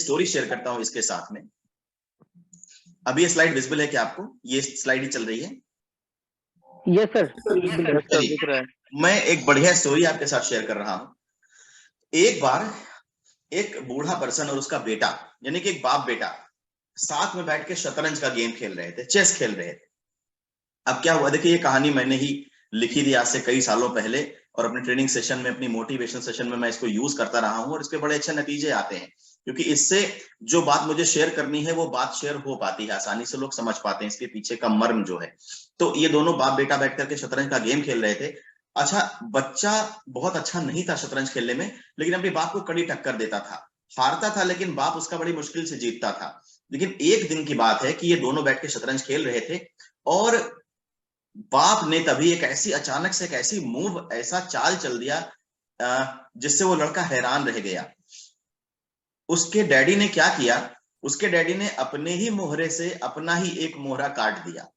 Story share करता हूं इसके साथ में। अभी ये स्लाइड विजिबल है क्या आपको? ये स्लाइड ही चल रही है? यस सर, दिख रहा है। मैं एक बढ़िया स्टोरी आपके साथ शेयर कर रहा हूं। एक बार एक बूढ़ा पर्सन और उसका बेटा, यानी कि एक बाप बेटा, साथ में बैठ के शतरंज का गेम खेल रहे थे, चेस खेल रहे थे। अब क्या हुआ, देखिए ये कहानी मैंने ही लिखी थी आज से कई सालों पहले, और अपने ट्रेनिंग सेशन में, अपनी मोटिवेशन सेशन में मैं इसको यूज करता रहा हूं, और इसके बड़े अच्छे नतीजे आते हैं, क्योंकि इससे जो बात मुझे शेयर करनी है वो बात शेयर हो पाती है, आसानी से लोग समझ पाते हैं इसके पीछे का मर्म जो है। तो ये दोनों बाप बेटा बैठ करके शतरंज का गेम खेल रहे थे। अच्छा, बच्चा बहुत अच्छा नहीं था शतरंज खेलने में, लेकिन अपने बाप को कड़ी टक्कर देता था, हारता था लेकिन बाप उसका बड़ी मुश्किल से जीतता था। लेकिन एक दिन की बात है कि ये दोनों बैठ के शतरंज खेल रहे थे, और बाप ने तभी एक ऐसी अचानक से एक ऐसी मूव, ऐसा चाल चल दिया जिससे वो लड़का हैरान रह गया। उसके डैडी ने क्या किया, उसके डैडी ने अपने ही मोहरे से अपना ही एक मोहरा काट दिया।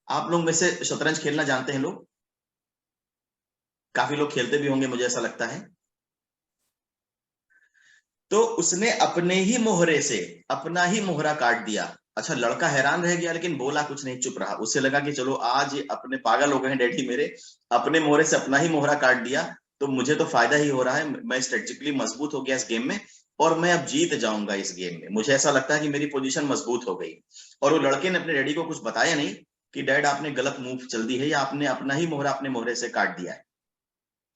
आप लोग में से शतरंज खेलना जानते हैं लोग? काफी लोग खेलते भी होंगे, मुझे ऐसा लगता है। तो उसने अपने ही मोहरे से अपना ही मोहरा काट दिया। अच्छा, लड़का हैरान रह गया लेकिन बोला कुछ नहीं, चुप रहा। उससे लगा कि चलो आज अपने पागल हो गए हैं डैडी मेरे, अपने मोहरे से अपना ही मोहरा काट दिया तो मुझे तो फायदा ही हो रहा है, मैं स्ट्रेटेजिकली मजबूत हो गया इस गेम में, और मैं अब जीत जाऊंगा इस गेम में। मुझे ऐसा लगता है कि मेरी पोजीशन मजबूत हो गई। और वो लड़के ने अपने डैडी को कुछ बताया नहीं कि डैड आपने गलत मूव चल दी है, या आपने अपना ही मोहरा अपने मोहरे से काट दिया है।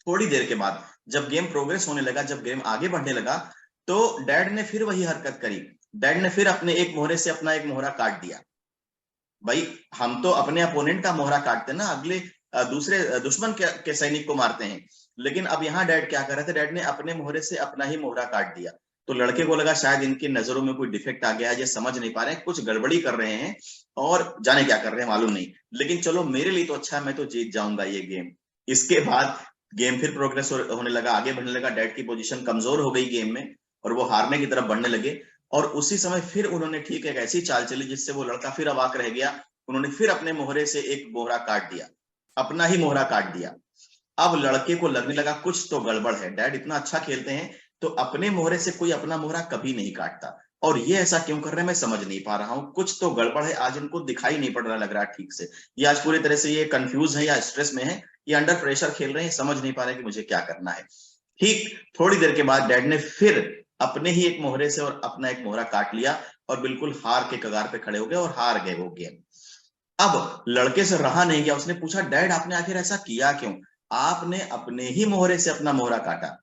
थोड़ी देर के बाद जब गेम प्रोग्रेस होने लगा, जब गेम आगे बढ़ने लगा, तो डैड ने फिर वही हरकत करी। डैड ने फिर अपने एक मोहरे से अपना एक मोहरा काट दिया। भाई, हम तो अपने अपोनेंट का मोहरा काटते हैं ना, अगले दूसरे दुश्मन के सैनिक को मारते हैं, लेकिन अब यहाँ डैड क्या कर रहे थे, डैड ने अपने मोहरे से अपना ही मोहरा काट दिया। तो लड़के को लगा शायद इनकी नजरों में कोई डिफेक्ट आ गया है, ये समझ नहीं पा रहे हैं, कुछ गड़बड़ी कर रहे हैं, और जाने क्या कर रहे हैं मालूम नहीं, लेकिन चलो मेरे लिए तो अच्छा है, मैं तो जीत जाऊंगा ये गेम। इसके बाद गेम फिर प्रोग्रेस होने लगा, आगे बढ़ने लगा, डैड की पोजीशन कमजोर हो गई गेम में, और वो हारने की तरफ बढ़ने लगे। और उसी समय फिर उन्होंने ठीक एक ऐसी चाल चली जिससे वो लड़का फिर अवाक रह गया। उन्होंने फिर अपने मोहरे से एक मोहरा काट दिया, अपना ही मोहरा काट दिया। अब लड़के को लगने लगा कुछ तो गड़बड़ है, डैड इतना अच्छा खेलते हैं तो अपने मोहरे से कोई अपना मोहरा कभी नहीं काटता, और ये ऐसा क्यों कर रहे हैं मैं समझ नहीं पा रहा हूं, कुछ तो गड़बड़ है, आज इनको दिखाई नहीं पड़ रहा लग रहा ठीक से, ये आज पूरी तरह से ये कंफ्यूज है या स्ट्रेस में है, ये अंडर प्रेशर खेल रहे हैं, समझ नहीं पा रहे कि मुझे क्या करना है। ठीक थोड़ी देर के बाद डैड ने फिर अपने ही एक मोहरे से और अपना एक मोहरा काट लिया, और बिल्कुल हार के कगार पे खड़े हो गए और हार गए वो गेम। अब लड़के से रहा नहीं गया, उसने पूछा डैड आपने आखिर ऐसा किया क्यों, आपने अपने ही मोहरे से अपना मोहरा काटा,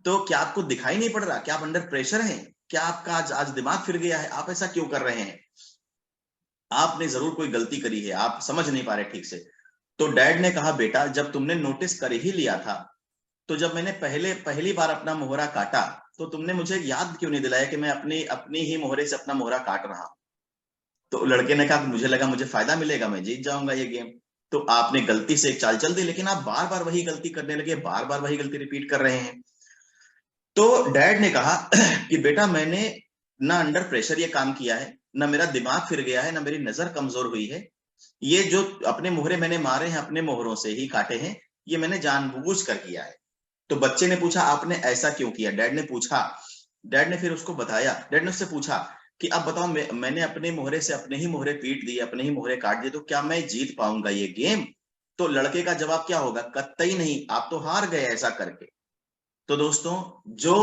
तो क्या आपको दिखाई नहीं पड़ रहा, क्या आप अंडर प्रेशर हैं, क्या आपका आज दिमाग फिर गया है, आप ऐसा क्यों कर रहे हैं, आपने जरूर कोई गलती करी है, आप समझ नहीं पा रहे ठीक से। तो डैड ने कहा बेटा जब तुमने नोटिस कर ही लिया था, तो जब मैंने पहली बार अपना मोहरा काटा तो तुमने मुझे याद क्यों नहीं दिलाया कि मैं अपनी ही मोहरे से अपना मोहरा काट रहा हूं। तो लड़के ने कहा मुझे लगा मुझे फायदा मिलेगा, मैं जीत जाऊंगा ये गेम, तो आपने गलती से एक चाल चल दी, लेकिन आप बार बार वही गलती करने लगे, बार बार वही गलती रिपीट कर रहे हैं। तो डैड ने कहा कि बेटा मैंने ना अंडर प्रेशर ये काम किया है, ना मेरा दिमाग फिर गया है, ना मेरी नजर कमजोर हुई है, ये जो अपने मोहरे मैंने मारे हैं अपने मोहरों से ही काटे हैं, ये मैंने जानबूझ कर किया है। तो बच्चे ने पूछा आपने ऐसा क्यों किया, डैड ने पूछा। डैड ने फिर उसको बताया, डैड ने उससे पूछा कि अब बताओ मैंने अपने मोहरे से अपने ही मोहरे पीट दिए, अपने ही मोहरे काट दिए, तो क्या मैं जीत पाऊंगा ये गेम? तो लड़के का जवाब क्या होगा, कतई नहीं, आप तो हार गए ऐसा करके। तो दोस्तों जो,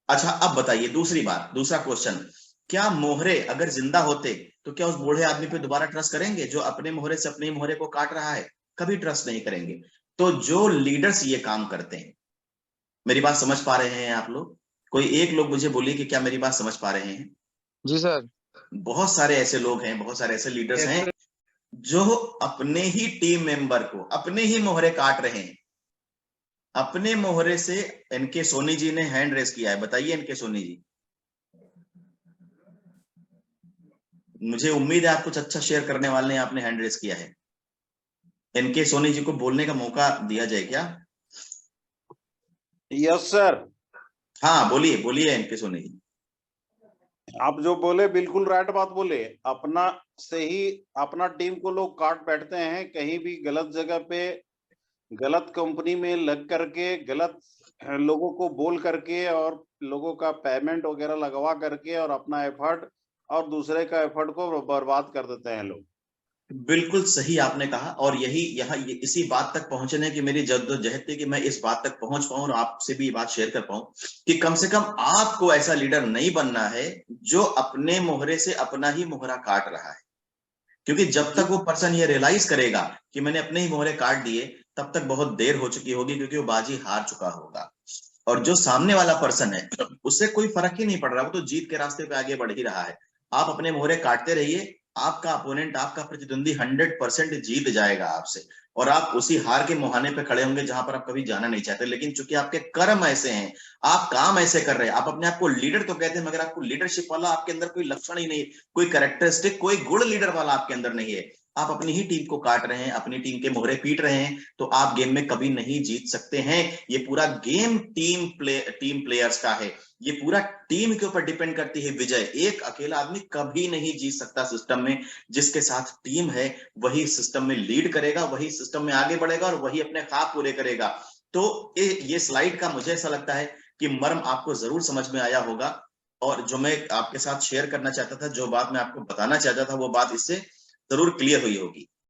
अच्छा अब बताइए दूसरी बात, दूसरा क्वेश्चन, क्या मोहरे अगर जिंदा होते तो क्या उस बूढ़े आदमी पे दोबारा ट्रस्ट करेंगे जो अपने मोहरे से अपने मोहरे को काट रहा है? कभी ट्रस्ट नहीं करेंगे। तो जो लीडर्स ये काम करते हैं, मेरी बात समझ पा रहे हैं आप लोग? कोई एक लोग मुझे बोलिए कि क्या मेरी बात समझ पा रहे हैं? जी सर। बहुत सारे ऐसे लोग हैं, बहुत सारे ऐसे लीडर्स हैं जो अपने ही टीम मेंबर को अपने ही मोहरे काट रहे हैं, अपने मोहरे से। एनके सोनी जी ने हैंड रेस किया है, बताइए एनके सोनी जी। मुझे उम्मीद है आप कुछ अच्छा शेयर करने वाले हैं, आपने हैंड रेस किया है। एनके सोनी जी को बोलने का मौका दिया जाए क्या? Yes sir. हाँ बोलिए बोलिए एनके सोनी जी। आप जो बोले बिल्कुल राइट बात बोले, अपना से ही अपना टीम को लोग काट बैठते हैं, कहीं भी गलत जगह पे गलत कंपनी में लग करके गलत लोगों को बोल करके और लोगों का पेमेंट वगैरह लगवा करके और अपना एफर्ट और दूसरे का एफर्ट को बर्बाद कर देते हैं लोग। बिल्कुल सही आपने कहा, और यही यहाँ इसी बात तक पहुंचने की मेरी जद्दोजहद थी कि मैं इस बात तक पहुंच पाऊं और आपसे भी बात शेयर कर पाऊं कि कम से कम आपको ऐसा लीडर नहीं बनना है जो अपने मोहरे से अपना ही मोहरा काट रहा है। क्योंकि जब तक वो पर्सन ये रियलाइज करेगा कि मैंने अपने ही मोहरे काट दिए, तब तक बहुत देर हो चुकी होगी, क्योंकि वो बाजी हार चुका होगा। और जो सामने वाला पर्सन है उससे कोई फर्क ही नहीं पड़ रहा, वो तो जीत के रास्ते पे आगे बढ़ ही रहा है। आप अपने मोहरे काटते रहिए, आपका अपोनेंट, आपका प्रतिद्वंदी 100% जीत जाएगा आपसे, और आप उसी हार के मुहाने पे खड़े होंगे जहां पर आप कभी जाना नहीं चाहते। लेकिन चूंकि आपके कर्म ऐसे हैं, आप काम ऐसे कर रहे हैं, आप अपने आप को लीडर तो कहते हैं मगर आपको लीडरशिप वाला आपके अंदर कोई लक्षण ही नहीं, कोई कैरेक्टरिस्टिक, कोई गुण लीडर वाला आपके अंदर नहीं है। आप अपनी ही टीम को काट रहे हैं, अपनी टीम के मोहरे पीट रहे हैं, तो आप गेम में कभी नहीं जीत सकते हैं। ये पूरा गेम टीम प्लेयर्स का है, ये पूरा टीम के ऊपर डिपेंड करती है विजय। एक अकेला आदमी कभी नहीं जीत सकता सिस्टम में। जिसके साथ टीम है वही सिस्टम में लीड करेगा, वही सिस्टम में आगे बढ़ेगा और वही अपने ख्वाब पूरे करेगा। तो ये स्लाइड का मुझे ऐसा लगता है कि मर्म आपको जरूर समझ में आया होगा, और जो मैं आपके साथ शेयर करना चाहता था, जो बात मैं आपको बताना चाहता था, वो बात इससे जरूर क्लियर हुई होगी।